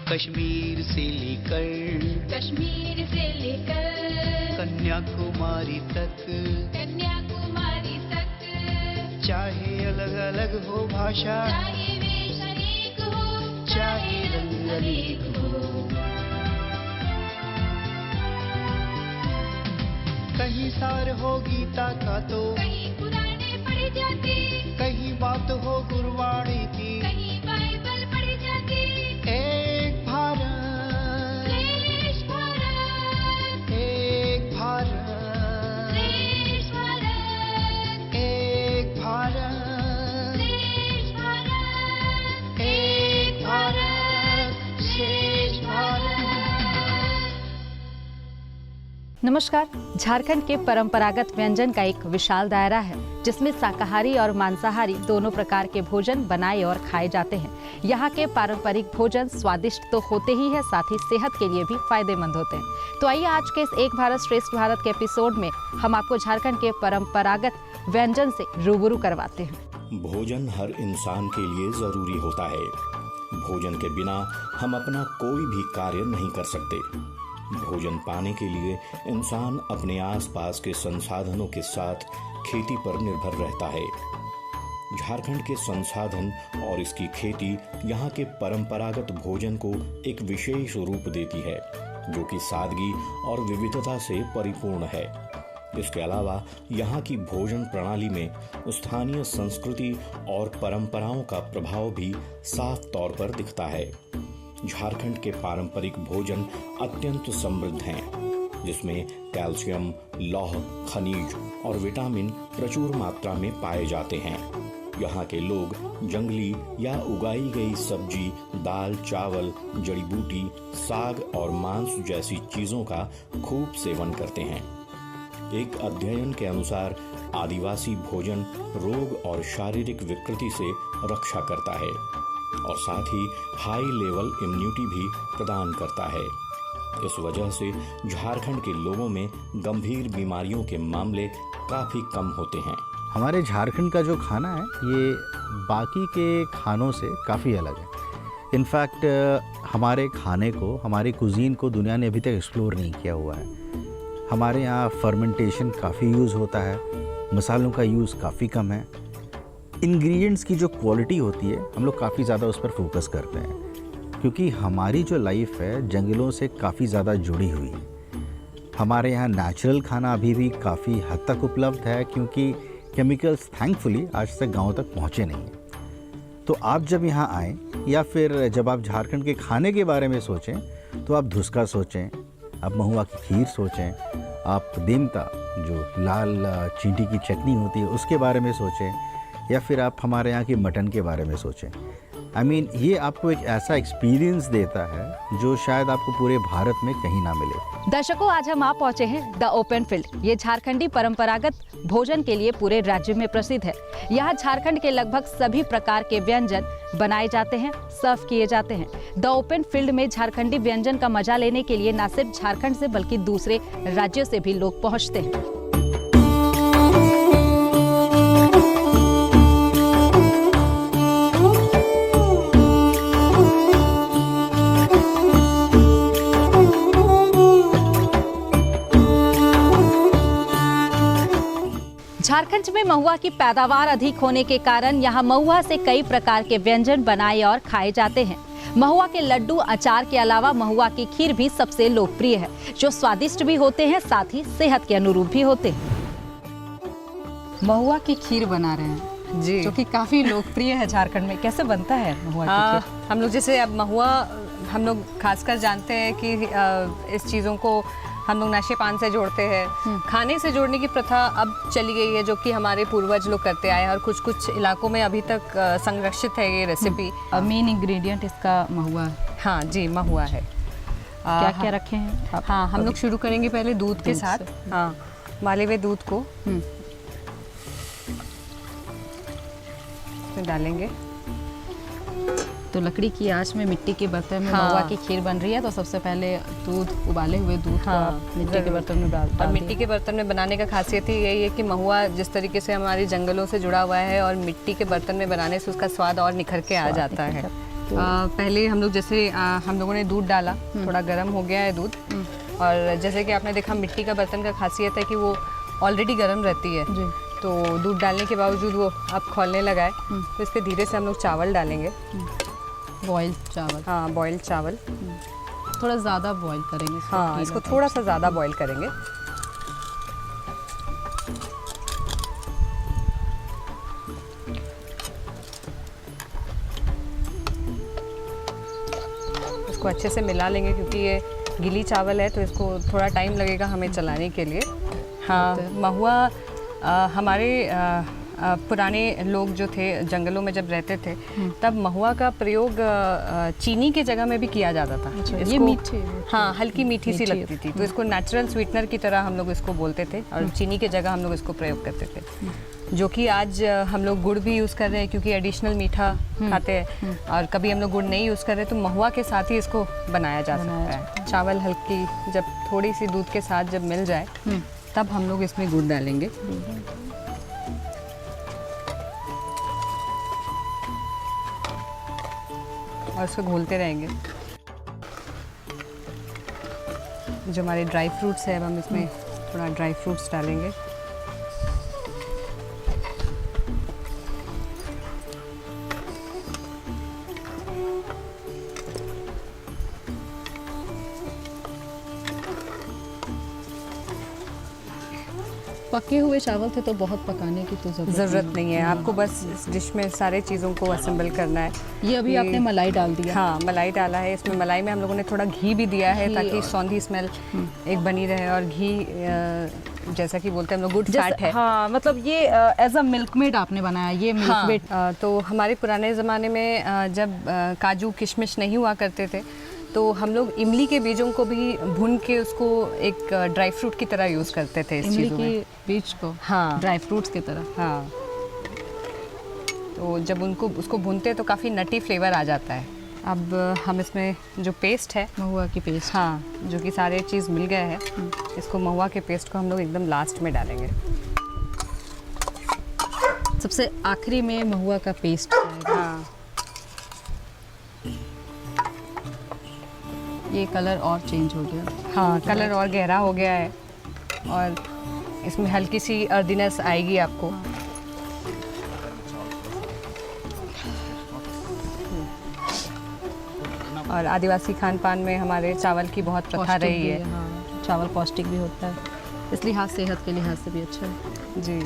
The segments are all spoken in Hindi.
कश्मीर से लेकर कन्याकुमारी तक चाहे अलग अलग हो भाषा, चाहे वेश अनेक हो, चाहे रंग अनेक हो, कहीं सार हो गीता का तो कहीं पुराने पढ़े जाते, कहीं बात हो गुरबाणी की, कहीं बाइबल पढ़ी जाती। एक भारत, देश भारत, एक भारत, देश भारत, एक भारत, देश भारत, एक भारत, शेष भारत। नमस्कार। झारखंड के परंपरागत व्यंजन का एक विशाल दायरा है जिसमें शाकाहारी और मांसाहारी दोनों प्रकार के भोजन बनाए और खाए जाते हैं। यहाँ के पारंपरिक भोजन स्वादिष्ट तो होते ही है, साथ ही सेहत के लिए भी फायदेमंद होते हैं। तो आइए आज के इस एक भारत श्रेष्ठ भारत के एपिसोड में हम आपको झारखंड के परंपरागत व्यंजन से रूबरू करवाते हैं। भोजन हर इंसान के लिए जरूरी होता है। भोजन के बिना हम अपना कोई भी कार्य नहीं कर सकते। भोजन पाने के लिए इंसान अपने आसपास के संसाधनों के साथ खेती पर निर्भर रहता है। झारखंड के संसाधन और इसकी खेती यहाँ के परंपरागत भोजन को एक विशेष रूप देती है, जो कि सादगी और विविधता से परिपूर्ण है। इसके अलावा यहाँ की भोजन प्रणाली में स्थानीय संस्कृति और परंपराओं का प्रभाव भी साफ तौर पर दिखता है। झारखंड के पारंपरिक भोजन अत्यंत समृद्ध हैं, जिसमें कैल्शियम, लौह, खनिज और विटामिन प्रचुर मात्रा में पाए जाते हैं। यहाँ के लोग जंगली या उगाई गई सब्जी, दाल, चावल, जड़ी बूटी, साग और मांस जैसी चीजों का खूब सेवन करते हैं। एक अध्ययन के अनुसार आदिवासी भोजन रोग और शारीरिक विकृति से रक्षा करता है और साथ ही हाई लेवल इम्यूनिटी भी प्रदान करता है। इस वजह से झारखंड के लोगों में गंभीर बीमारियों के मामले काफी कम होते हैं। हमारे झारखंड का जो खाना है ये बाकी के खानों से काफ़ी अलग है। इनफैक्ट हमारे खाने को, हमारी कुजीन को दुनिया ने अभी तक एक्सप्लोर नहीं किया हुआ है। हमारे यहाँ फर्मेंटेशन काफ़ी यूज़ होता है, मसालों का यूज़ काफ़ी कम है। इंग्रेडिएंट्स की जो क्वालिटी होती है हम लोग काफ़ी ज़्यादा उस पर फोकस करते हैं, क्योंकि हमारी जो लाइफ है जंगलों से काफ़ी ज़्यादा जुड़ी हुई है। हमारे यहाँ नेचुरल खाना अभी भी काफ़ी हद तक उपलब्ध है, क्योंकि केमिकल्स थैंकफुली आज तक गांव तक पहुँचे नहीं हैं। तो आप जब यहाँ आएँ या फिर जब आप झारखंड के खाने के बारे में सोचें तो आप धुसका सोचें, आप महुआ की खीर सोचें, आप देमता जो लाल चींटी की चटनी होती है उसके बारे में सोचें, या फिर आप हमारे यहाँ के मटन के बारे में सोचें। ये आपको एक ऐसा एक्सपीरियंस देता है जो शायद आपको पूरे भारत में कहीं ना मिले। दर्शकों, आज हम आ पहुंचे हैं द ओपन फील्ड। ये झारखंडी परंपरागत भोजन के लिए पूरे राज्य में प्रसिद्ध है। यहाँ झारखंड के लगभग सभी प्रकार के व्यंजन बनाए जाते हैं, सर्व किए जाते हैं। द ओपन फील्ड में झारखंडी व्यंजन का मजा लेने के लिए न सिर्फ झारखंड से बल्कि दूसरे राज्यों से भी लोग पहुँचते हैं। झारखंड में महुआ की पैदावार अधिक होने के कारण यहाँ महुआ से कई प्रकार के व्यंजन बनाए और खाए जाते हैं। महुआ के लड्डू, अचार के अलावा महुआ की खीर भी सबसे लोकप्रिय है, जो स्वादिष्ट भी होते हैं, साथ ही सेहत के अनुरूप भी होते हैं। महुआ की खीर बना रहे हैं जी, जो कि काफी लोकप्रिय है झारखंड में। कैसे बनता है महुआ की खीर? हम लोग जैसे अब महुआ हम लोग खासकर जानते हैं कि इस चीज़ों को हम लोग नशे पान से जोड़ते हैं। खाने से जोड़ने की प्रथा अब चली गई है, जो कि हमारे पूर्वज लोग करते आए हैं और कुछ कुछ इलाकों में अभी तक संरक्षित है ये रेसिपी। मेन इंग्रेडिएंट इसका महुआ है। हाँ जी, महुआ है। क्या क्या रखे हैं? हाँ, हम लोग शुरू करेंगे पहले दूध के साथ। हाँ, उबाले हुए दूध को डालेंगे। तो लकड़ी की आंच में मिट्टी के बर्तन में महुआ की खीर बन रही है, तो सबसे पहले दूध, उबाले हुए दूध को आप मिट्टी के बर्तन में डाल। और मिट्टी के बर्तन में बनाने का खासियत ही यही है कि महुआ जिस तरीके से हमारी जंगलों से जुड़ा हुआ है और मिट्टी के बर्तन में बनाने से उसका स्वाद और निखर के आ जाता है। पहले हम लोग जैसे हम लोगों ने दूध डाला, थोड़ा गर्म हो गया है दूध, और जैसे कि आपने देखा मिट्टी का बर्तन का खासियत है कि वो ऑलरेडी गर्म रहती है जी। तो दूध डालने के बावजूद वो अब खौलने लगा है। तो इस पर धीरे से हम लोग चावल डालेंगे। बॉयल चावल, हाँ, बॉयल चावल, थोड़ा ज़्यादा बॉयल करेंगे इसको, हाँ, इसको थोड़ा सा ज़्यादा बॉयल करेंगे। इसको अच्छे से मिला लेंगे क्योंकि ये गीली चावल है तो इसको थोड़ा टाइम लगेगा हमें चलाने के लिए। हाँ, महुआ हमारे पुराने लोग जो थे जंगलों में जब रहते थे तब महुआ का प्रयोग चीनी के जगह में भी किया जाता था। अच्छा, ये इसको- मीठी, हाँ, हल्की मीठी सी मीठी लगती थी तो इसको नेचुरल स्वीटनर की तरह हम लोग इसको बोलते थे और चीनी के जगह हम लोग इसको प्रयोग करते थे, जो कि आज हम लोग गुड़ भी यूज़ कर रहे हैं क्योंकि एडिशनल मीठा खाते हैं। और कभी हम लोग गुड़ नहीं यूज़ कर रहे तो महुआ के साथ ही इसको बनाया जा सकता है। चावल हल्की जब थोड़ी सी दूध के साथ जब मिल जाए तब हम लोग इसमें गुड़ डालेंगे। और इसको घोलते रहेंगे। जो हमारे ड्राई फ्रूट्स है अब हम इसमें थोड़ा ड्राई फ्रूट्स डालेंगे। पके हुए चावल थे तो बहुत पकाने की तो ज़रूरत नहीं है, आपको बस इस डिश में सारे चीज़ों को असेंबल करना है। ये अभी आपने मलाई डाल दिया। हाँ, मलाई डाला है। इसमें मलाई में हम लोगों ने थोड़ा घी भी दिया है ताकि सौंधी स्मेल एक बनी रहे। और घी जैसा कि बोलते हैं हम लोग गुड फैट है। हाँ, मतलब ये एज अ मिल्कमेड आपने बनाया, ये मिल्कमेड। हाँ, तो हमारे पुराने ज़माने में जब काजू किशमिश नहीं हुआ करते थे तो हम लोग इमली के बीजों को भी भून के उसको एक ड्राई फ्रूट की तरह यूज़ करते थे इस इमली चीज़ों में। के बीज को हाँ, ड्राई फ्रूट्स की तरह। हाँ, तो जब उसको भूनते तो काफ़ी नटी फ्लेवर आ जाता है। अब हम इसमें जो पेस्ट है महुआ की पेस्ट, हाँ, जो कि सारे चीज़ मिल गए हैं, इसको महुआ के पेस्ट को हम लोग एकदम लास्ट में डालेंगे। सबसे आखिरी में महुआ का पेस्ट जाएगा। हाँ, ये कलर और चेंज हो गया। हाँ, कलर और गहरा हो गया है और इसमें हल्की सी अर्दीनेस आएगी आपको। और आदिवासी खान पान में हमारे चावल की बहुत प्रथा पौष्टिक रही भी है। हाँ, चावल पौष्टिक भी होता है, इस लिहाज सेहत के लिहाज से भी अच्छा है। जी,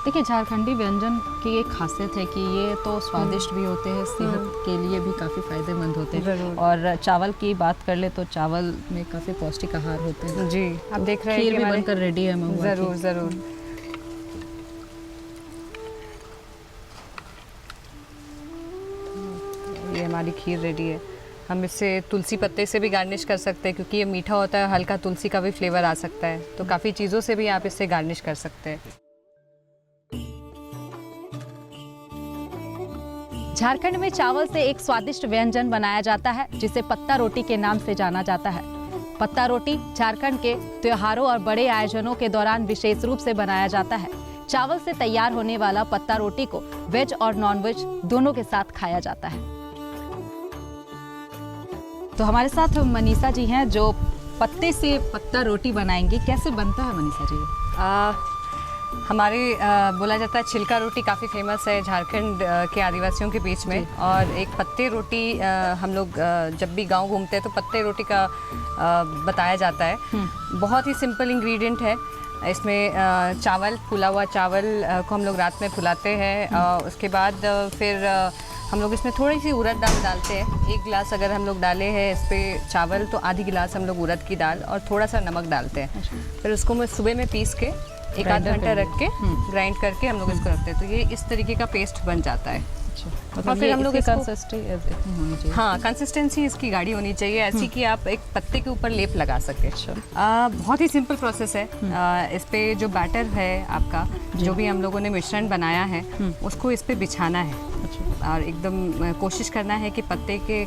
देखिए, झारखंडी व्यंजन की एक खासियत है कि ये तो स्वादिष्ट भी होते हैं, सेहत के लिए भी काफ़ी फायदेमंद होते हैं। ज़रूर। और चावल की बात कर ले तो चावल में काफ़ी पौष्टिक आहार होते हैं। जी, आप देख रहे हैं खीर कि भी हमारे- बनकर रेडी है महुआ की। ज़रूर ज़रूर। ये हमारी खीर रेडी है। हम इससे तुलसी पत्ते से भी गार्निश कर सकते हैं क्योंकि ये मीठा होता है, हल्का तुलसी का भी फ्लेवर आ सकता है। तो काफ़ी चीज़ों से भी आप इससे गार्निश कर सकते हैं। झारखंड में चावल से एक स्वादिष्ट व्यंजन बनाया जाता है जिसे पत्ता रोटी के नाम से जाना जाता है। पत्ता रोटी झारखंड के त्योहारों और बड़े आयोजनों के दौरान विशेष रूप से बनाया जाता है। चावल से तैयार होने वाला पत्ता रोटी को वेज और नॉनवेज दोनों के साथ खाया जाता है। तो हमारे साथ मनीषा जी हैं जो पत्ते से पत्ता रोटी बनाएंगी। कैसे बनता है मनीषा जी? हमारे बोला जाता है छिलका रोटी काफ़ी फेमस है झारखंड के आदिवासियों के बीच में। और एक पत्ते रोटी हम लोग जब भी गांव घूमते हैं तो पत्ते रोटी का बताया जाता है। बहुत ही सिंपल इंग्रेडिएंट है। इसमें चावल, फूला हुआ चावल को हम लोग रात में फुलाते हैं। उसके बाद फिर हम लोग इसमें थोड़ी सी उड़द दाल डालते हैं। 1 गिलास अगर हम लोग डाले हैं इस पर चावल तो आधी गिलास हम लोग उड़द की दाल और थोड़ा सा नमक डालते हैं। फिर उसको मैं सुबह में पीस के 1-8 घंटा रख के ग्राइंड करके हम लोग इसको रखते हैं। तो ये इस तरीके का पेस्ट बन जाता है। और फिर हम लोग होनी चाहिए। हाँ, कंसिस्टेंसी इसकी गाढ़ी होनी चाहिए, ऐसी कि आप एक पत्ते के ऊपर लेप लगा सके। बहुत ही सिंपल प्रोसेस है। इस पे जो बैटर है आपका, जो भी हम लोगों ने मिश्रण बनाया है उसको इस पे बिछाना है। और एकदम कोशिश करना है कि पत्ते के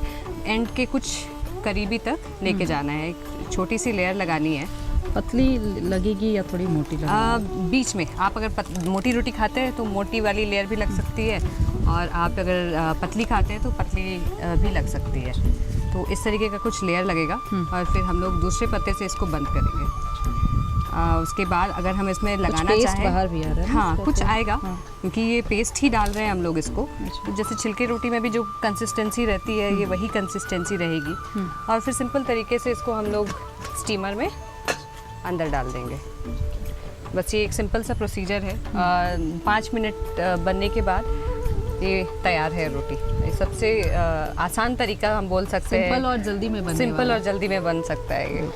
एंड के कुछ करीबी तक लेके जाना है। एक छोटी सी लेयर लगानी है। पतली लगेगी या थोड़ी मोटी लगेगी? बीच में आप अगर मोटी रोटी खाते हैं तो मोटी वाली लेयर भी लग सकती है और आप अगर पतली खाते हैं तो पतली भी लग सकती है। तो इस तरीके का कुछ लेयर लगेगा और फिर हम लोग दूसरे पत्ते से इसको बंद करेंगे। उसके बाद अगर हम इसमें लगाना पेस्ट चाहें, बाहर भी आ रहा है ना हाँ इसका कुछ तो? आएगा, हाँ। क्योंकि ये पेस्ट ही डाल रहे हैं हम लोग इसको। तो जैसे छिलके रोटी में भी जो कंसिस्टेंसी रहती है ये वही कंसिस्टेंसी रहेगी। और फिर सिंपल तरीके से इसको हम लोग स्टीमर में अंदर डाल देंगे। बस ये एक सिंपल सा प्रोसीजर है। 5 मिनट बनने के बाद ये तैयार है रोटी। ये सबसे आसान तरीका हम बोल सकते हैं। सिंपल और जल्दी में बनने सिंपल वाला। और जल्दी में बन सकता है ये।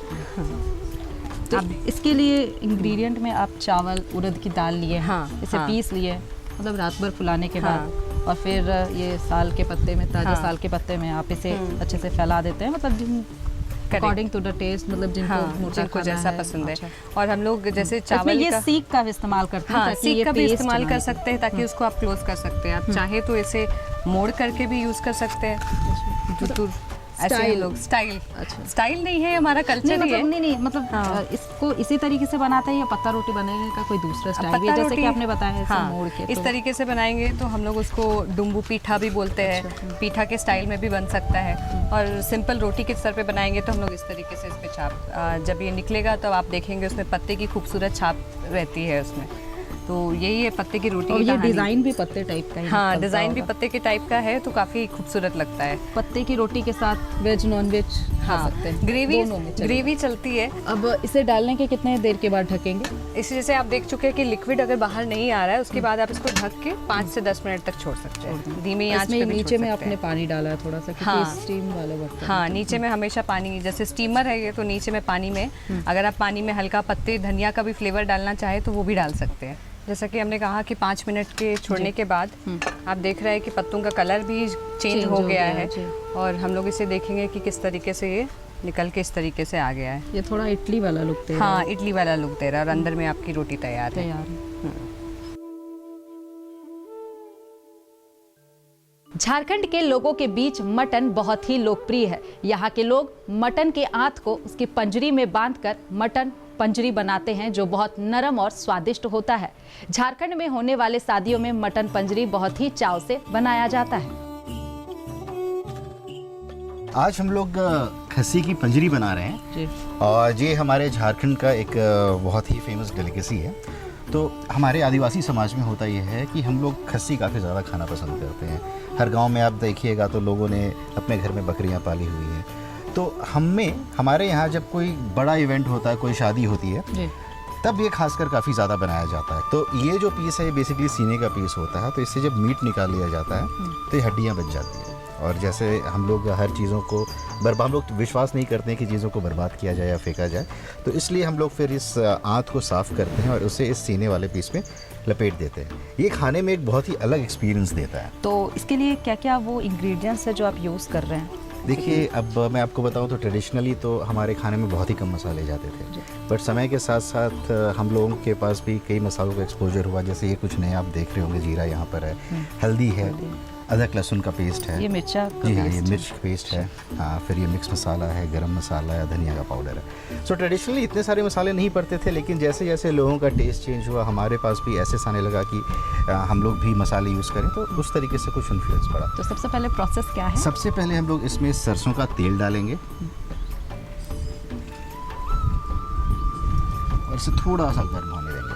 तो इसके लिए इंग्रेडिएंट में आप चावल उड़द की दाल लिए, हाँ, इसे हाँ। पीस लिए, मतलब रात भर फुलाने के हाँ। बाद, और फिर ये साल के पत्ते में, ताज़ा हाँ। साल के पत्ते में आप इसे अच्छे से फैला देते हैं, मतलब जिन अकॉर्डिंग टू द टेस्ट, मतलब जिनको हाँ, मोटा जिनको खाना जैसा है। पसंद है। अच्छा। और हम लोग जैसे इसमें चावल ये का सीख का भी इस्तेमाल करते हैं, हाँ, ताकि ये सीख का भी पेस्ट इस्तेमाल ना कर हो। सकते हैं ताकि उसको आप क्लोज कर सकते हैं। आप चाहे तो इसे मोड़ करके भी यूज़ कर सकते हैं। टूर ऐसे हम स्टाइल। लोग स्टाइल, अच्छा। स्टाइल नहीं है, हमारा नहीं कल्चर ही है। मतलब नहीं मतलब हाँ। इसको इसी तरीके से बनाते हैं या पत्ता रोटी बनाने का कोई दूसरा स्टाइल भी है? पत्ता जैसे कि रोटी- आपने बताया इसे हाँ, मोड़ के इस तो- तरीके से बनाएंगे तो हम लोग उसको डुम्बू पीठा भी बोलते हैं। पीठा के स्टाइल में भी बन सकता है। और सिंपल रोटी के स्तर पे बनाएंगे तो हम लोग इस तरीके से इस पे छाप, जब ये निकलेगा तब आप देखेंगे उसमें पत्ते की खूबसूरत छाप रहती है उसमें। तो यही है पत्ते की रोटी और की ये कहानी। डिज़ाइन भी पत्ते टाइप का ही हाँ, निकलता डिज़ाइन भी होगा। पत्ते के टाइप का है तो काफ़ी खूबसूरत लगता है। पत्ते की रोटी के साथ वेज नॉन वेज खा सकते हैं, ग्रेवी दोनों में चलेगा। ग्रेवी चलती है। अब इसे डालने के कितने देर के बाद ढकेंगे? इसी जैसे आप देख चुके हैं कि लिक्विड अगर बाहर नहीं आ रहा है उसके बाद आप इसको ढक के 5 से 10 मिनट तक छोड़ सकते हैं। धीमी आंच इसमें पे भी नीचे छोड़ में सकते आपने हैं। पानी डाला है थोड़ा सा, क्योंकि हाँ। स्टीम वाले बर्तन। हाँ, नीचे में हमेशा पानी, जैसे स्टीमर है ये तो नीचे में पानी में अगर आप पानी में हल्का पत्ते धनिया का भी फ्लेवर डालना चाहे तो वो भी डाल सकते हैं। जैसा कि हमने कहा कि 5 मिनट के छोड़ने के बाद आप देख रहे हैं कि पत्तों का कलर भी चेंज हो गया है। जी। और हम लोग इसे देखेंगे कि किस तरीके से ये निकल के इस तरीके से आ गया है। ये थोड़ा इडली वाला लुक दे रहा हाँ, है। इडली वाला लुक दे रहा है और अंदर में आपकी रोटी तैयार है। तैयार है। झारखंड के लोगों के बीच मटन बहुत ही लोकप्रिय है। यहाँ के लोग मटन के आंत को उसकी पंजरी में बांधकर मटन पंजरी बनाते हैं, जो बहुत नरम और स्वादिष्ट होता है। झारखंड में होने वाले शादियों में मटन पंजरी बहुत ही चाव से बनाया जाता है। आज हम लोग खस्सी की पंजरी बना रहे हैं जी। और ये हमारे झारखंड का एक बहुत ही फेमस डेलिकेसी है। तो हमारे आदिवासी समाज में होता ये है कि हम लोग खस्सी काफ़ी ज़्यादा खाना पसंद करते हैं। हर गांव में आप देखिएगा तो लोगों ने अपने घर में बकरियां पाली हुई हैं। तो हमारे यहाँ जब कोई बड़ा इवेंट होता है, कोई शादी होती है, जी। तब ये खासकर काफ़ी ज़्यादा बनाया जाता है। तो ये जो पीस है ये बेसिकली सीने का पीस होता है। तो इससे जब मीट निकाल लिया जाता है तो ये हड्डियाँ बच जाती हैं। और जैसे हम लोग हर चीज़ों को हम लोग विश्वास नहीं करते हैं कि चीज़ों को बर्बाद किया जाए या फेंका जाए, तो इसलिए हम लोग फिर इस आंत को साफ़ करते हैं और उसे इस सीने वाले पीस में लपेट देते हैं। ये खाने में एक बहुत ही अलग एक्सपीरियंस देता है। तो इसके लिए क्या क्या वो इंग्रेडिएंट्स है जो आप यूज़ कर रहे हैं? देखिए, अब मैं आपको बताऊं तो ट्रेडिशनली तो हमारे खाने में बहुत ही कम मसाले जाते थे, बट समय के साथ साथ हम लोगों के पास भी कई मसालों का एक्सपोजर हुआ। जैसे ये कुछ नए आप देख रहे होंगे, जीरा यहाँ पर है, हल्दी है, अदरक लहसुन का पेस्ट है, ये मिर्चा का जी हाँ, ये पेस्ट है। मिर्च पेस्ट है, हाँ, फिर ये मिक्स मसाला है, गरम मसाला है, धनिया का पाउडर है। सो ट्रेडिशनली इतने सारे मसाले नहीं पड़ते थे, लेकिन जैसे जैसे लोगों का टेस्ट चेंज हुआ, हमारे पास भी ऐसे आने लगा कि हम लोग भी मसाले यूज़ करें, तो उस तरीके से कुछ इन्फ्लुएंस पड़ा। तो सबसे पहले प्रोसेस क्या है? सबसे पहले हम लोग इसमें सरसों का तेल डालेंगे और इसे थोड़ा सा गर्म होने देंगे।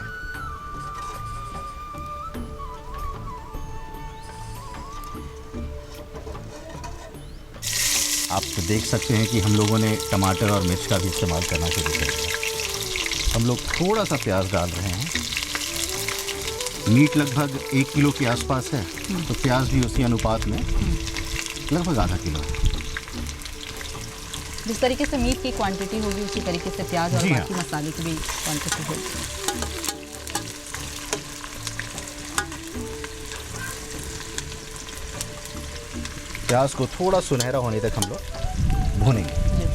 आप तो देख सकते हैं कि हम लोगों ने टमाटर और मिर्च का भी इस्तेमाल करना शुरू कर दिया। हम लोग थोड़ा सा प्याज डाल रहे हैं। मीट लगभग 1 किलो के आसपास है, तो प्याज भी उसी अनुपात में लगभग आधा किलो है। जिस तरीके से मीट की क्वांटिटी होगी उसी तरीके से प्याज और जी हाँ। बाकी मसाले की भी क्वांटिटी होगी। प्याज को थोड़ा सुनहरा होने तक हम लोग भूनेंगे। जी।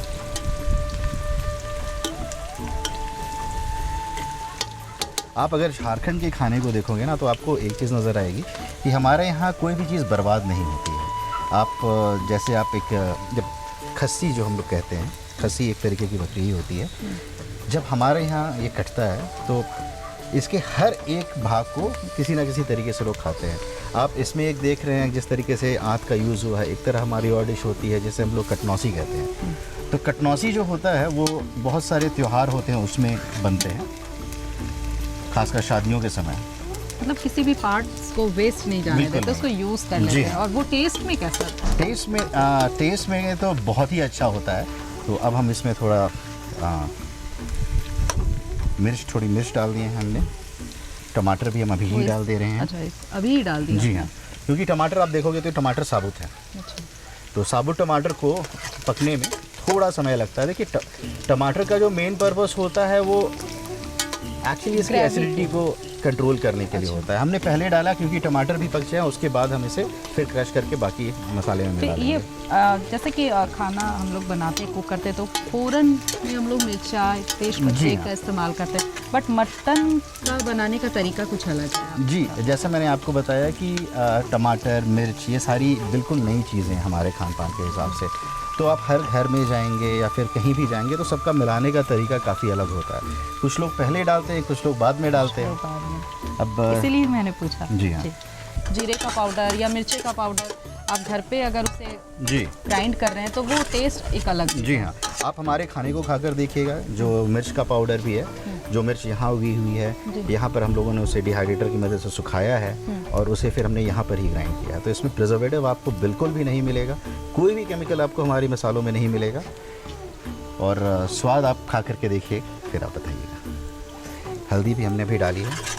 आप अगर झारखंड के खाने को देखोगे ना, तो आपको एक चीज़ नज़र आएगी कि हमारे यहाँ कोई भी चीज़ बर्बाद नहीं होती है। आप जैसे आप जब खस्सी जो हम लोग कहते हैं, खस्सी एक तरीके की बकरी ही होती है। जब हमारे यहाँ ये कटता है तो इसके हर एक भाग को किसी ना किसी तरीके से लोग खाते हैं। आप इसमें एक देख रहे हैं जिस तरीके से आँत का यूज़ हुआ है। एक तरह हमारी और डिश होती है जिसे हम लोग कटनौसी कहते हैं। तो कटनौसी जो होता है वो बहुत सारे त्यौहार होते हैं उसमें बनते हैं, खासकर शादियों के समय। मतलब किसी भी पार्ट्स को वेस्ट नहीं जाने बिल्कुल देते, उसको नहीं। यूज़ कर जी लेते हैं। हाँ। और वो टेस्ट में कैसा होता है? टेस्ट में तो बहुत ही अच्छा होता है। तो अब हम इसमें थोड़ा थोड़ी मिर्च डाल दिए हैं हमने। टमाटर भी हम अभी ही डाल दे रहे हैं। अच्छा, अभी ही डाल दिया? जी हाँ, क्योंकि टमाटर आप देखोगे तो टमाटर साबुत है। अच्छा। तो साबुत टमाटर को पकने में थोड़ा समय लगता है। देखिए टमाटर का जो मेन पर्पस होता है वो एक्चुअली इसकी एसिडिटी को कंट्रोल करने के लिए होता है। हमने पहले डाला क्योंकि टमाटर भी पक जाए, उसके बाद हम इसे फिर क्रश करके बाकी मसाले में मिला तो देंगे। ये जैसे कि खाना हम लोग बनाते हैं, कुक करते हैं, तो फ़ौरन में हम लोग मिर्चा तेज जी पत्ते हाँ। का इस्तेमाल करते हैं, बट मटन का बनाने का तरीका कुछ अलग है। जी, जैसा मैंने आपको बताया कि टमाटर, मिर्च ये सारी बिल्कुल नई चीज़ें हैं हमारे खान पान के हिसाब से। तो आप हर घर में जाएंगे या फिर कहीं भी जाएंगे तो सबका मिलाने का तरीका काफ़ी अलग होता है। कुछ लोग पहले डालते हैं, कुछ लोग बाद में डालते हैं। अब इसीलिए मैंने पूछा। जी हाँ। जीरे का पाउडर या मिर्ची का पाउडर आप घर पे अगर उसे जी ग्राइंड कर रहे हैं तो वो टेस्ट एक अलग है। जी हाँ, आप हमारे खाने को खाकर देखिएगा। जो मिर्च का पाउडर भी है, जो मिर्च यहाँ उगी हुई है, यहाँ पर हम लोगों ने उसे डिहाइड्रेटर की मदद से सुखाया है और उसे फिर हमने यहाँ पर ही ग्राइंड किया है। तो इसमें प्रिजर्वेटिव आपको बिल्कुल भी नहीं मिलेगा, कोई भी केमिकल आपको हमारे मसालों में नहीं मिलेगा। और स्वाद आप खा करके देखिए, फिर आप बताइएगा। हल्दी भी हमने अभी डाली है।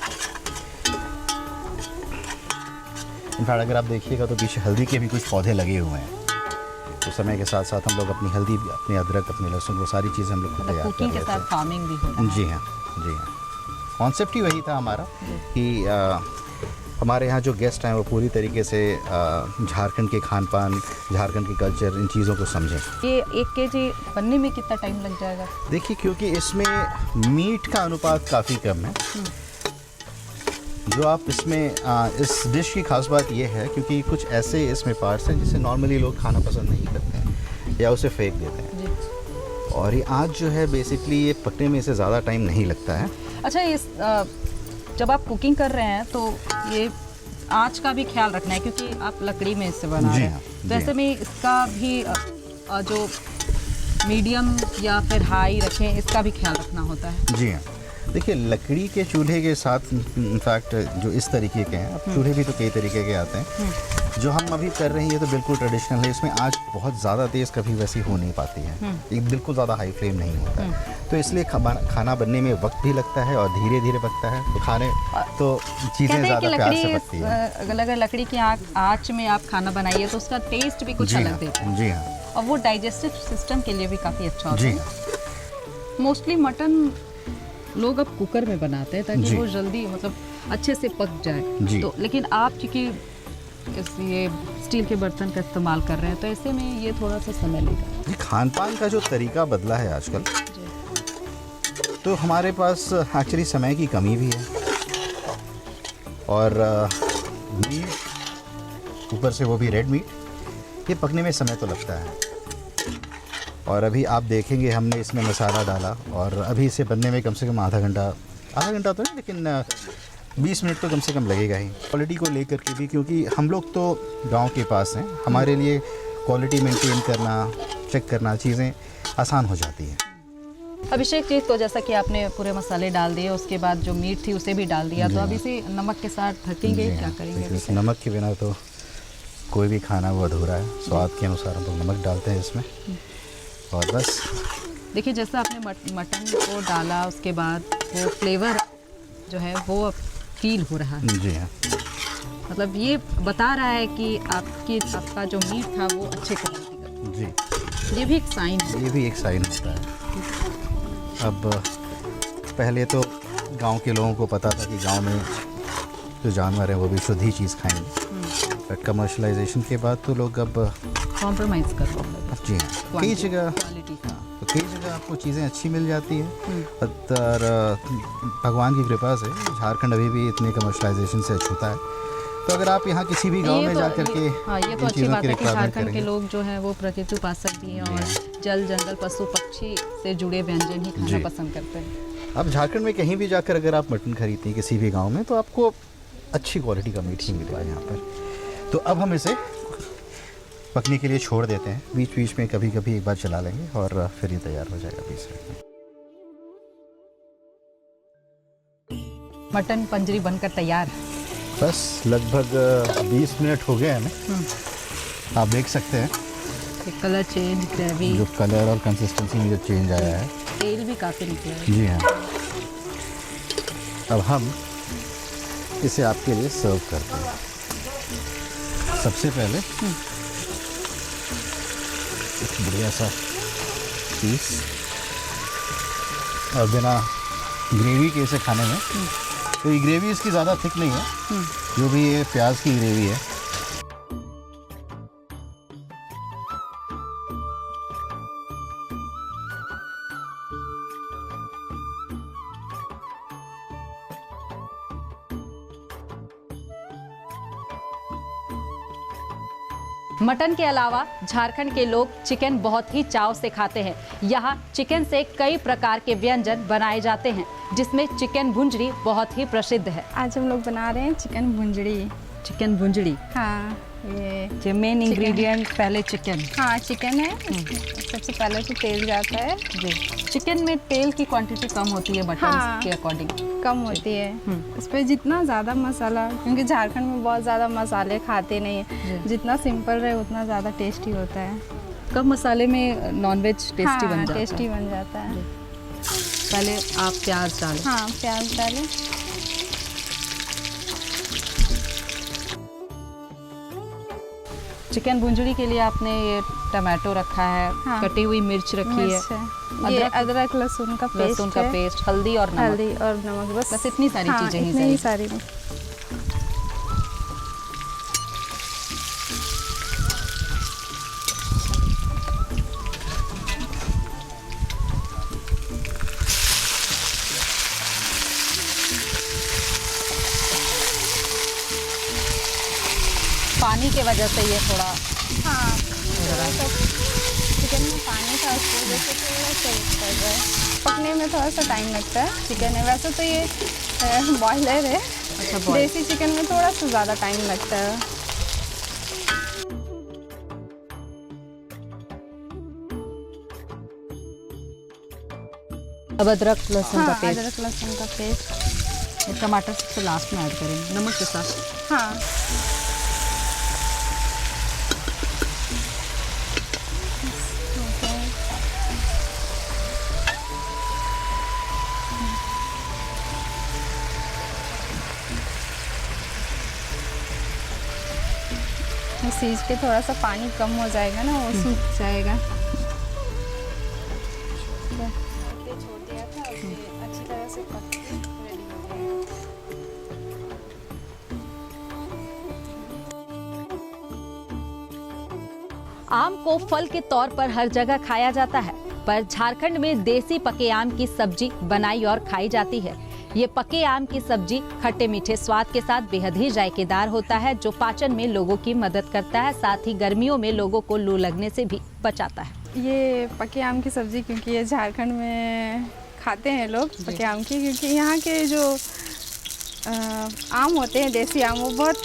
इनफैक्ट अगर आप देखिएगा तो पीछे हल्दी के भी कुछ पौधे लगे हुए हैं। तो समय के साथ साथ हम लोग अपनी हल्दी, अपनी अदरक, अपनी लहसुन, वो सारी चीज़ें हम लोग खुद तैयार कर कुकिंग के लेते साथ हैं। फार्मिंग भी होता है। जी हाँ, जी हाँ। कॉन्सेप्ट ही वही था हमारा कि हमारे यहाँ जो गेस्ट हैं वो पूरी तरीके से झारखंड के खान पान, झारखंड के कल्चर, इन चीज़ों को समझें। ये 1 केजी बनने में कितना टाइम लग जाएगा? देखिए, क्योंकि इसमें मीट का अनुपात काफ़ी कम है। जो आप इसमें इस डिश की खास बात यह है क्योंकि कुछ ऐसे इसमें पार्ट्स हैं जिसे नॉर्मली लोग खाना पसंद नहीं करते हैं या उसे फेंक देते हैं। और ये आज जो है बेसिकली ये पकने में इसे ज़्यादा टाइम नहीं लगता है। अच्छा, जब आप कुकिंग कर रहे हैं तो ये आँच का भी ख्याल रखना है क्योंकि आप लकड़ी में इससे बना जी रहे हाँ, हैं। जी तो ऐसे हाँ। में इसका भी जो मीडियम या फिर हाई रखें, इसका भी ख्याल रखना होता है। जी हाँ, देखिए लकड़ी के चूल्हे के साथ इनफैक्ट जो इस तरीके के हैं, अब चूल्हे भी तो कई तरीके के आते हैं। जो हम अभी कर रहे हैं ये तो बिल्कुल ट्रेडिशनल है। इसमें आँच बहुत ज़्यादा तेज़ कभी वैसी हो नहीं पाती है, ये बिल्कुल ज़्यादा हाई फ्लेम नहीं होता है। तो इसलिए खाना बनने में वक्त भी लगता है और धीरे धीरे पकता है, तो खाने तो चीज़ें कहते हैं कि ज़्यादा प्यार से पकती हैं। अगर लकड़ी की आँच में आप खाना बनाइए तो उसका टेस्ट भी कुछ जी अलग हाँ, देता है जी हाँ, और वो डाइजेस्टिव सिस्टम के लिए भी काफ़ी अच्छा होता जी है। हाँ। मोस्टली मटन लोग अब कुकर में बनाते हैं ताकि जी। वो जल्दी मतलब अच्छे से पक जाए। जी। तो लेकिन आप चूँकि ये स्टील के बर्तन का इस्तेमाल कर रहे हैं तो ऐसे में ये थोड़ा सा समय लेगा। जी, खान पान का जो तरीका बदला है आजकल, तो हमारे पास एक्चुअली समय की कमी भी है और मीट ऊपर से वो भी रेड मीट, ये पकने में समय तो लगता है। और अभी आप देखेंगे हमने इसमें मसाला डाला और अभी इसे बनने में कम से कम आधा घंटा तो नहीं लेकिन 20 मिनट तो कम से कम लगेगा ही। क्वालिटी को लेकर के भी, क्योंकि हम लोग तो गांव के पास हैं, हमारे लिए क्वालिटी मेंटेन करना, चेक करना, चीज़ें आसान हो जाती हैं। अभिषेक जी, तो जैसा कि आपने पूरे मसाले डाल दिए, उसके बाद जो मीट थी उसे भी डाल दिया, तो अब इसे नमक के साथ ढकेंगे, जी क्या हाँ, करेंगे? देखिए, नमक के बिना तो कोई भी खाना वो अधूरा है। स्वाद के अनुसार हम लोग नमक डालते हैं इसमें और बस। देखिए, जैसा आपने मटन को डाला उसके बाद वो फ्लेवर जो है वो फील हो रहा है। जी हाँ, मतलब ये बता रहा है कि आपका जो मीट था वो अच्छे क्वालिटी का। जी, ये भी एक साइन है। ये भी एक साइन होता है। अब पहले तो गांव के लोगों को पता था कि गांव में जो जानवर हैं वो भी शुद्ध ही चीज़ खाएंगे। कमर्शलाइजेशन के बाद तो लोग अब कॉम्प्रोमाइज़ कर रहे हैं जी हाँ, कई जगह क्वालिटी का। तो कई जगह आपको चीज़ें अच्छी मिल जाती हैं। और भगवान की कृपा से झारखंड अभी भी इतने कमर्शलाइजेशन से अछूता है। तो अगर आप यहाँ किसी भी गांव में जा कर के हाँ, ये तो इन अच्छी चीज़ों बात की है कि रिक्वायरमेंट झारखंड के करेंगे। लोग जो हैं वो प्रकृति उपासक भी हैं और जल जंगल पशु पक्षी से जुड़े व्यंजन ही खाना जी। पसंद करते हैं। अब झारखंड में कहीं भी जाकर अगर आप मटन खरीदते हैं किसी भी गांव में, तो आपको अच्छी क्वालिटी का मीट ही मिलेगा यहाँ पर। तो अब हम इसे पकने के लिए छोड़ देते हैं, बीच बीच में कभी कभी एक बार चला लेंगे और फिर ये तैयार हो जाएगा पीस। मटन पंजरी बनकर तैयार है। बस लगभग 20 मिनट हो गए हमें। आप देख सकते हैं कलर चेंज, ग्रेवी, जो कलर और कंसिस्टेंसी में जो चेंज आया है। तेल भी काफ़ी निकला है। जी हाँ। अब हम इसे आपके लिए सर्व करते हैं। सबसे पहले एक बढ़िया सा पीस, और बिना ग्रेवी के इसे खाने में, तो ये ग्रेवी इसकी ज़्यादा थिक नहीं है, जो भी ये प्याज की ग्रेवी है। मटन के अलावा झारखंड के लोग चिकन बहुत ही चाव से खाते हैं। यहाँ चिकन से कई प्रकार के व्यंजन बनाए जाते हैं, जिसमें चिकन भुंजरी बहुत ही प्रसिद्ध है। आज हम लोग बना रहे हैं चिकन भुंजड़ी। चिकन भुंजड़ी, हाँ, ये मेन इंग्रेडिएंट पहले चिकन। हाँ, चिकन है। सबसे पहले तो तेल जाता है। जी, चिकन में तेल की क्वांटिटी कम होती है मटन हाँ, के अकॉर्डिंग। कम होती है। इस पर जितना ज़्यादा मसाला, क्योंकि झारखंड में बहुत ज़्यादा मसाले खाते नहीं है, जितना सिंपल रहे उतना ज़्यादा टेस्टी होता है। कम मसाले में नॉनवेज टेस्टी बन जाता है। टेस्टी बन जाता है। पहले आप प्याज डालें। हाँ, प्याज डालें। चिकन भुंजड़ी के लिए आपने ये टमाटो रखा है, हाँ, कटी हुई मिर्च रखी है, ये अदरक लहसुन का पेस्ट, लहसुन का पेस्ट, हल्दी और नमक। हल्दी और नमक, बस इतनी सारी हाँ, चीजें इतनी ही सारी। पानी के वजह से ये थोड़ा, हाँ, थोड़ा सा चिकन में पानी था, उसकी वजह से थोड़ा सा पड़ रहा है। पकने में थोड़ा सा टाइम लगता है चिकन है। वैसे तो ये बॉयलर है। अच्छा, देसी चिकन में थोड़ा सा ज़्यादा टाइम लगता है। अब अदरक लहसुन का हाँ, पेस्ट। अदरक लहसुन का पेस्ट। ये टमाटर सबसे लास्ट में ऐड करेंगे नमक के साथ। हाँ, सीज के थोड़ा सा पानी कम हो जाएगा ना, वो सूख जाएगा। छोड़ दिया था, अच्छी तरह से पक के रेडी हो गया। आम को फल के तौर पर हर जगह खाया जाता है, पर झारखंड में देसी पके आम की सब्जी बनाई और खाई जाती है। ये पके आम की सब्जी खट्टे मीठे स्वाद के साथ बेहद ही जायकेदार होता है, जो पाचन में लोगों की मदद करता है, साथ ही गर्मियों में लोगों को लू लगने से भी बचाता है। ये पके आम की सब्ज़ी, क्योंकि ये झारखंड में खाते हैं लोग पके आम की, क्योंकि यहाँ के जो आम होते हैं देसी आम, वो बहुत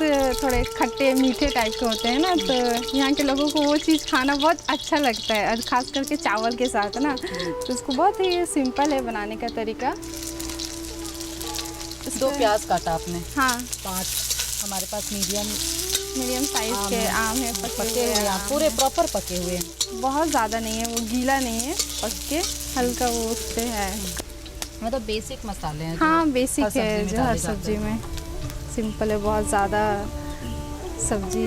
थोड़े खट्टे मीठे टाइप के होते हैं ना, तो यहाँ के लोगों को वो चीज़ खाना बहुत अच्छा लगता है, और ख़ास करके चावल के साथ ना। तो उसको बहुत ही सिंपल है बनाने का तरीका। 2 प्याज काटा आपने। हाँ, 5 हमारे पास मीडियम साइज के आम है, पके हुए हैं, पूरे प्रॉपर पके हुए हैं। बहुत ज़्यादा नहीं है, वो गीला नहीं है, पक के हल्का वो उस पे है। मतलब बेसिक मसाले हैं। हाँ, बेसिक है जो हर सब्जी में सिंपल है। बहुत ज़्यादा सब्जी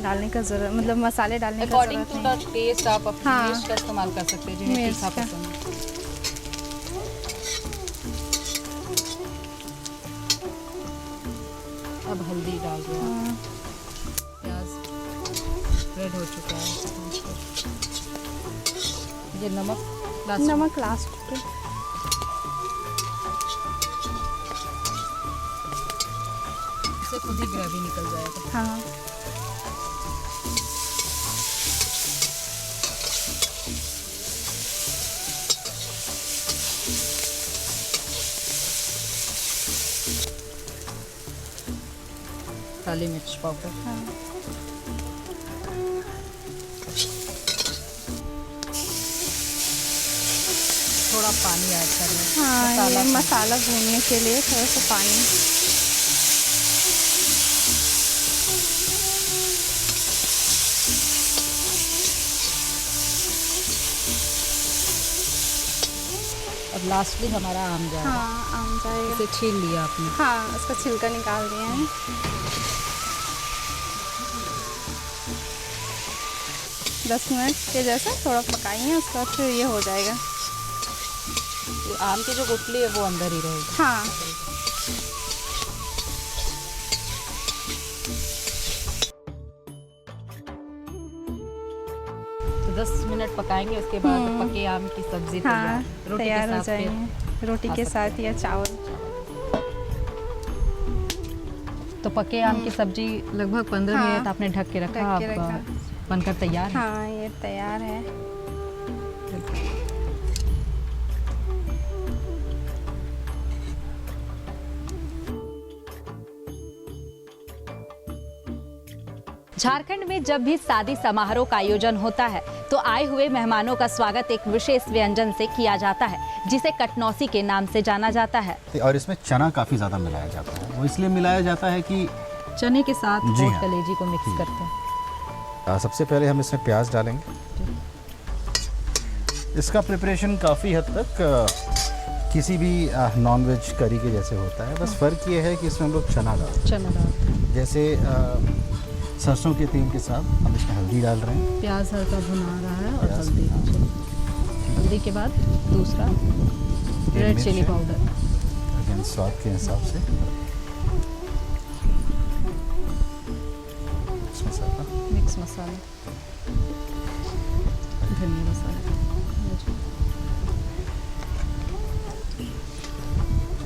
डालने का ज़रूरत, मतलब मसाले डालने का अकॉर्डिंग ज़रूरत टू नहीं। द टेस्ट आप अपने हाँ, मिर्च का इस्तेमाल कर सकते हैं, जिन्हें मिर्च तीखा का। पसंद है। अब हल्दी डाल दो। हाँ, प्याज रेड हो चुका है। ये नमक लास्ट पे। इससे खुद ही ग्रेवी निकल जाएगा। हाँ, काली मिर्च पाउडर। हाँ थोड़ा पानी ऐड कर लें। हाँ, ये मसाला भूनने के लिए थोड़ा सा पानी। अब लास्टली हमारा आम जाएगा। हाँ, आम जाएगा। इसे छील लिया आपने। हाँ, उसका छिलका निकाल दिया है। 10 मिनट के जैसा थोड़ा पकाइए, उसके बाद फिर ये हो जाएगा। ये आम की जो गुठली है वो अंदर ही रहेगी। हाँ, तो 10 मिनट पकाएंगे, उसके बाद पके आम की सब्जी हाँ, रोटी के तैयार हो साथ फिर जाएंगे रोटी खा के सकते साथ या चावल। तो पके आम की सब्जी लगभग 15 हाँ, मिनट आपने ढक के रखा। ढक के अब रखा। बनकर तैयार है। हाँ, ये तैयार है। झारखंड में जब भी शादी समारोह का आयोजन होता है तो आए हुए मेहमानों का स्वागत एक विशेष व्यंजन से किया जाता है, जिसे कटनौसी के नाम से जाना जाता है। और इसमें चना काफ़ी ज़्यादा मिलाया जाता है। वो इसलिए मिलाया जाता है कि चने के साथ जी ओट हाँ। कलेजी को मिक्स करते हैं। सबसे पहले हम इसमें प्याज डालेंगे। इसका प्रिपरेशन काफ़ी हद तक किसी भी नॉनवेज करी के जैसे होता है, बस फ़र्क ये है कि इसमें हम लोग चना डालते हैं। चना डालते हैं। जैसे सरसों के तेल के साथ हम इसमें हल्दी डाल रहे हैं। प्याज हल्का भुना रहा है और प्याज, हल्दी। हाँ। हल्दी के बाद दूसरा रेड मिर्च चिली है। पाउडर। अगेन स्वाद के हिसाब से मिक्स मसाला, मिक्स मसाला, धनिया मसाला।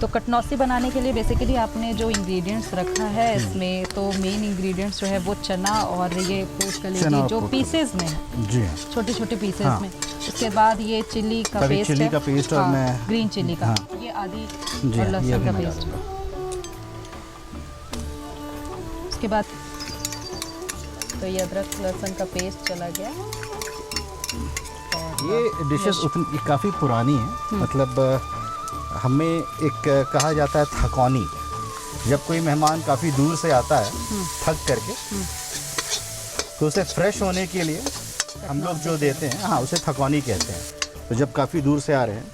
तो कटनौसी बनाने के लिए बेसिकली आपने जो इंग्रेडिएंट्स रखा है इसमें, तो मेन इंग्रेडिएंट्स जो है वो चना और ये पोट चना कलेजी और जो पोट पीसेस में है, जी हाँ। छोटे छोटे पीसेस हाँ। में। उसके बाद ये चिल्ली का कभी पेस्ट चिल्ली है। का पेस्ट और मैं ग्रीन चिल्ली का, हाँ। ये आदि जी और हाँ, ये लहसुन भी का मैं पेस्ट। डालूंगा। उसके बाद तो ये अदरक लहसुन का पेस्ट चला गया। और ये डिशेस उतनी काफ़ी पुरानी है, मतलब हमें एक कहा जाता है थकौनी। जब कोई मेहमान काफ़ी दूर से आता है थक करके, तो उसे फ्रेश होने के लिए हम लोग जो देते हैं, हाँ, उसे थकौनी कहते हैं। तो जब काफ़ी दूर से आ रहे हैं,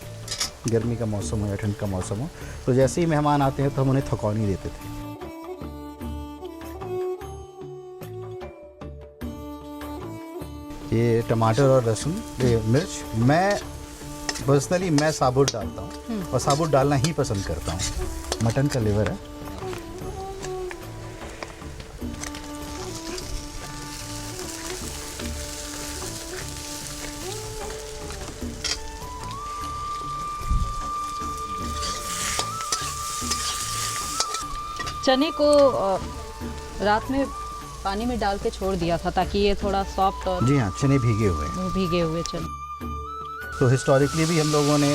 गर्मी का मौसम हो या ठंड का मौसम हो, तो जैसे ही मेहमान आते हैं तो हम उन्हें थकौनी देते थे। ये टमाटर और लहसुन, ये मिर्च, मैं पर्सनली मैं साबुत डालता हूँ और साबुत डालना ही पसंद करता हूँ। मटन का लिवर है। चने को रात में पानी में डाल के छोड़ दिया था ताकि ये थोड़ा सॉफ्ट और जी हाँ, चने भीगे हुए हैं। वो भीगे हुए चने। तो हिस्टोरिकली भी हम लोगों ने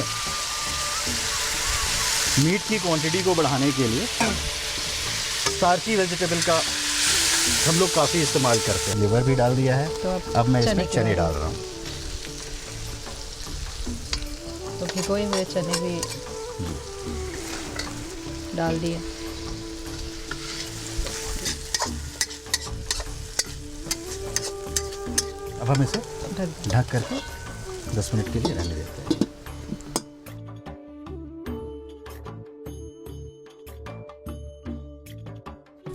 मीट की क्वांटिटी को बढ़ाने के लिए स्टार्ची वेजिटेबल का हम लोग काफ़ी इस्तेमाल करते हैं। लिवर भी डाल दिया है, तो अब मैं इसमें के चने बाद- डाल रहा हूँ। तो भिगोए हुए चने भी डाल दिए। अब हम इसे ढक ढक करके 10 मिनट के लिए रहने देते हैं।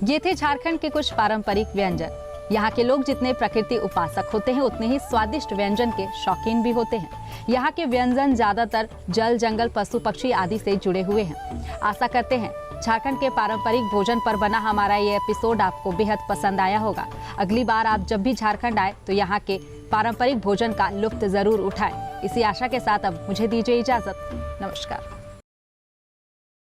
ये थे झारखंड के कुछ पारंपरिक व्यंजन। यहाँ के लोग जितने प्रकृति उपासक होते हैं उतने ही स्वादिष्ट व्यंजन के शौकीन भी होते हैं। यहाँ के व्यंजन ज्यादातर जल, जंगल, पशु, पक्षी आदि से जुड़े हुए हैं। आशा करते हैं झारखंड के पारंपरिक भोजन पर बना हमारा ये एपिसोड आपको बेहद पसंद आया होगा। अगली बार आप जब भी झारखंड आए तो यहाँ के पारंपरिक भोजन का लुत्फ जरूर उठाएं। इसी आशा के साथ अब मुझे दीजिए इजाजत। नमस्कार।